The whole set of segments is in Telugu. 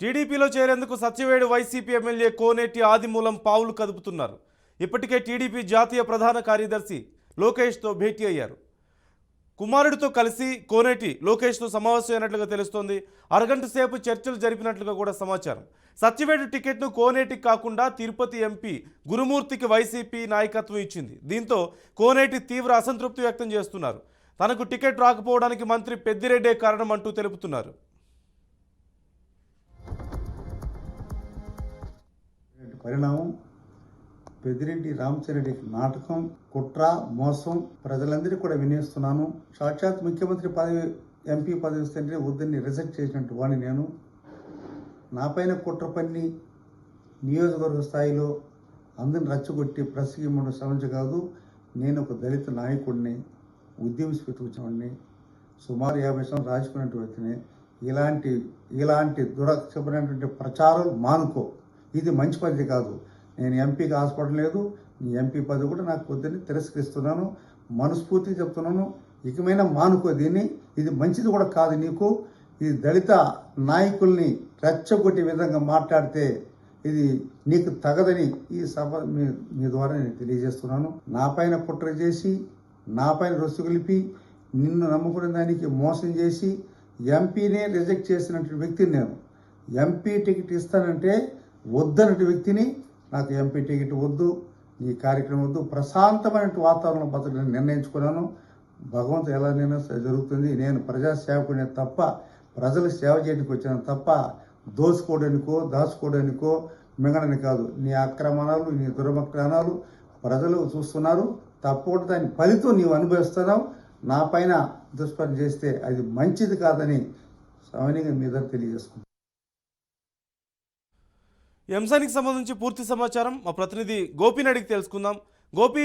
టీడీపీలో చేరేందుకు సత్యవేడు వైసీపీ ఎమ్మెల్యే కోనేటి ఆదిమూలం పావులు కదుపుతున్నారు. ఇప్పటికే టీడీపీ జాతీయ ప్రధాన కార్యదర్శి లోకేష్తో భేటీ అయ్యారు. కుమారుడితో కలిసి కోనేటి లోకేష్తో సమావేశం అయినట్లుగా తెలుస్తోంది. అరగంట సేపు చర్చలు జరిపినట్లుగా కూడా సమాచారం. సత్యవేడు టికెట్ను కోనేటికి కాకుండా తిరుపతి ఎంపీ గురుమూర్తికి వైసీపీ నాయకత్వం ఇచ్చింది. దీంతో కోనేటి తీవ్ర అసంతృప్తి వ్యక్తం చేస్తున్నారు. తనకు టికెట్ రాకపోవడానికి మంత్రి పెద్దిరెడ్డే కారణం అంటూ తెలుపుతున్నారు. పరిణామం పెద్దిరెడ్డి రామచంద్రరెడ్డి నాటకం, కుట్ర, మోసం ప్రజలందరికీ కూడా వినేస్తున్నాను. సాక్షాత్ ముఖ్యమంత్రి పదవి, ఎంపీ పదవి ఇస్తే వద్దని రిజెక్ట్ చేసినట్టు వాడిని నేను. నాపైన కుట్ర పన్ని నియోజకవర్గ స్థాయిలో అందరిని రచ్చగొట్టి ప్రెస్కి ఇవ్వడం సమస్య కాదు. నేను ఒక దళిత నాయకుడిని, ఉద్యమస్ఫూర్తిని, సుమారు 50 సంవత్సరాలు రాజుకున్నటువంటి వ్యక్తిని. ఇలాంటి దురక్షపమైనటువంటి ప్రచారాలు మానుకో. ఇది మంచి పద్ధతి కాదు. నేను ఎంపీకి ఆశపడడం లేదు. నీ ఎంపీ పదవి కూడా నాకు వద్దని తిరస్కరిస్తున్నాను. మనస్ఫూర్తిగా చెప్తున్నాను. ఇకమైనా మానుకో దీన్ని. ఇది మంచిది కూడా కాదు నీకు. ఇది దళిత నాయకుల్ని రెచ్చగొట్టే విధంగా మాట్లాడితే ఇది నీకు తగదని ఈ సభ మీ ద్వారా నేను తెలియజేస్తున్నాను. నాపైన కుట్ర చేసి, నాపైన రొస్సు కలిపి, నిన్ను నమ్ముకునే దానికి మోసం చేసి ఎంపీనే రిజెక్ట్ చేసినటువంటి వ్యక్తిని నేను. ఎంపీ టికెట్ ఇస్తానంటే వద్దన్నటువంటి వ్యక్తిని. నాకు ఎంపీ టికెట్ వద్దు, నీ కార్యక్రమం వద్దు, ప్రశాంతమైన వాతావరణం బతకడానికి నిర్ణయించుకున్నాను. భగవంతుడు ఎలా నిర్ణయం జరుగుతుంది. నేను ప్రజాసేవకునే తప్ప, ప్రజలకు సేవ చేయడానికి వచ్చాను తప్ప దోసుకోవడానికో దాచుకోవడానికో మిగడని కాదు. నీ అక్రమణాలు, నీ దుర్మక్రమాలు ప్రజలు చూస్తున్నారు. తప్పకుండా దాని ఫలితం నీవు అనుభవిస్తున్నావు. నా పైన దుష్పని చేస్తే అది మంచిది కాదని సవనీగా మీ దగ్గర తెలియజేసుకుంటాను. ఈ అంశానికి సంబంధించి పూర్తి సమాచారం మా ప్రతినిధి గోపిని అడిగి తెలుసుకుందాం. గోపి,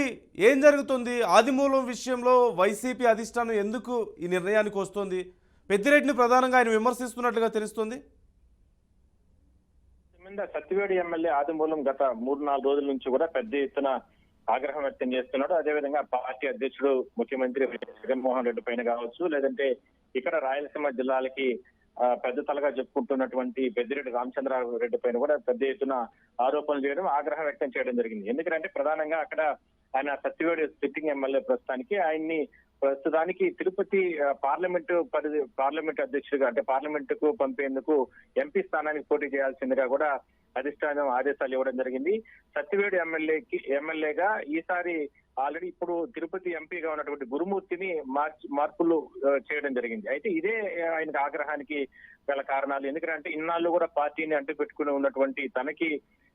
ఏం జరుగుతుంది? ఆదిమూలం విషయంలో వైసీపీ అధిష్టానం ఎందుకు ఈ నిర్ణయానికి వస్తోంది? పెద్దిరెడ్డిని ప్రధానంగా ఆయన విమర్శిస్తున్నట్లుగా తెలుస్తోంది. సత్యవేడు ఎమ్మెల్యే ఆదిమూలం గత 3-4 రోజుల నుంచి కూడా పెద్ద ఎత్తున ఆగ్రహం వ్యక్తం చేస్తున్నాడు. అదేవిధంగా పార్టీ అధ్యక్షుడు ముఖ్యమంత్రి జగన్మోహన్ రెడ్డి పైన కావచ్చు, లేదంటే ఇక్కడ రాయలసీమ జిల్లాలకి పెద్ద తలగా చెప్పుకుంటున్నటువంటి పెద్దిరెడ్డి రామచంద్రారెడ్డి పైన కూడా పెద్ద ఎత్తున ఆరోపణలు చేయడం, ఆగ్రహం వ్యక్తం చేయడం జరిగింది. ఎందుకంటే ప్రధానంగా అక్కడ ఆయన సత్యవేడు సిట్టింగ్ ఎమ్మెల్యే ప్రస్తుతానికి తిరుపతి పార్లమెంట్ అధ్యక్షుడిగా, అంటే పార్లమెంటుకు పంపేందుకు ఎంపీ స్థానానికి పోటీ చేయాల్సిందిగా కూడా అధిష్టానం ఆదేశాలు ఇవ్వడం జరిగింది. సత్యవేడు ఎమ్మెల్యేగా ఈసారి ఆల్రెడీ ఇప్పుడు తిరుపతి ఎంపీగా ఉన్నటువంటి గురుమూర్తిని మార్పులు చేయడం జరిగింది. అయితే ఇదే ఆయనకు ఆగ్రహానికి గల కారణాలు. ఎందుకంటే ఇన్నాళ్ళు కూడా పార్టీని అంటు పెట్టుకుని ఉన్నటువంటి తనకి,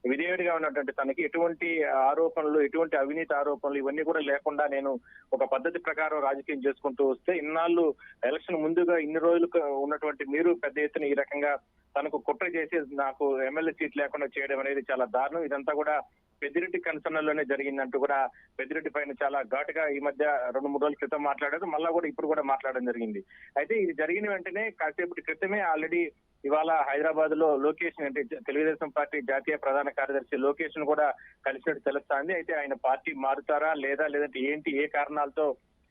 విధేయుడిగా ఉన్నటువంటి తనకి ఎటువంటి ఆరోపణలు, ఎటువంటి అవినీతి ఆరోపణలు ఇవన్నీ కూడా లేకుండా నేను ఒక పద్ధతి ప్రకారం రాజకీయం చేసుకుంటూ వస్తే, ఇన్నాళ్ళు ఎలక్షన్ ముందుగా ఇన్ని రోజులు ఉన్నటువంటి మీరు పెద్ద ఎత్తున ఈ రకంగా తనకు కుట్ర చేసి నాకు ఎమ్మెల్యే సీట్ లేకుండా చేయడం అనేది చాలా దారుణం. ఇదంతా కూడా పెద్దిరెడ్డి కన్సర్న్లోనే జరిగిందంటూ కూడా పెద్దిరెడ్డి పైన చాలా ఘాటుగా ఈ మధ్య 2-3 రోజుల క్రితం మాట్లాడారు. మళ్ళా కూడా ఇప్పుడు కూడా మాట్లాడడం జరిగింది. అయితే ఇది జరిగిన వెంటనే కాసేపటి క్రితమే ఆల్రెడీ ఇవాళ హైదరాబాద్ లో లోకేష్, అంటే తెలుగుదేశం పార్టీ జాతీయ ప్రధాన కార్యదర్శి లోకేష్ ను కూడా కలిసినట్టు తెలుస్తోంది. అయితే ఆయన పార్టీ మారుతారా లేదా, లేదంటే ఏంటి, ఏ కారణాలతో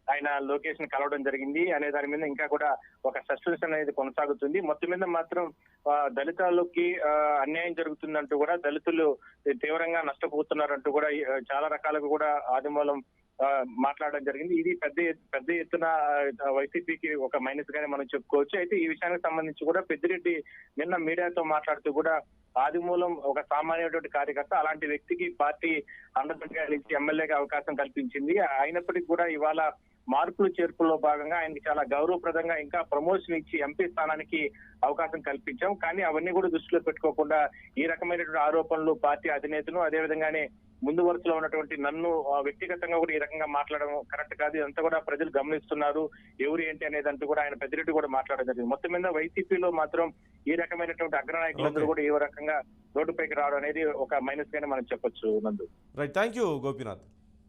ఆయన లోకేష్ ని కలవడం జరిగింది అనే దాని మీద ఇంకా కూడా ఒక సస్పెన్స్ అనేది కొనసాగుతుంది. మొత్తం మీద మాత్రం దళితులకి అన్యాయం జరుగుతుందంటూ కూడా, దళితులు తీవ్రంగా నష్టపోతున్నారంటూ కూడా చాలా రకాలుగా కూడా ఆదిమూలం మాట్లాడడం జరిగింది. ఇది పెద్ద ఎత్తున వైసీపీకి ఒక మైనస్ గానే మనం చెప్పుకోవచ్చు. అయితే ఈ విషయానికి సంబంధించి కూడా పెద్దిరెడ్డి నిన్న మీడియాతో మాట్లాడుతూ కూడా ఆదిమూలం ఒక సామాన్యమైనటువంటి కార్యకర్త, అలాంటి వ్యక్తికి పార్టీ అండదండగా నుంచి ఎమ్మెల్యేగా అవకాశం కల్పించింది. అయినప్పటికీ కూడా ఇవాళ మార్పులు చేర్పుల్లో భాగంగా ఆయనకి చాలా గౌరవప్రదంగా ఇంకా ప్రమోషన్ ఇచ్చి ఎంపీ స్థానానికి అవకాశం కల్పించాం. కానీ అవన్నీ కూడా దృష్టిలో పెట్టుకోకుండా ఈ రకమైనటువంటి ఆరోపణలు పార్టీ అధినేతను, అదేవిధంగానే ముందు వరుసలో ఉన్నటువంటి నన్ను వ్యక్తిగతంగా కూడా ఈ రకంగా మాట్లాడడం కరెక్ట్ కాదు. ఇదంతా కూడా ప్రజలు గమనిస్తున్నారు, ఎవరు ఏంటి అనేదంటూ కూడా ఆయన పెద్దిరెడ్డి కూడా మాట్లాడడం జరిగింది. మొత్తం మీద వైసీపీలో మాత్రం ఈ రకమైనటువంటి అగ్రనాయకులందరూ కూడా ఏ రకంగా రోడ్డుపైకి రావడం అనేది ఒక మైనస్ గానే మనం చెప్పొచ్చు. నందు, రైట్, థ్యాంక్ యూ గోపీనాథ్.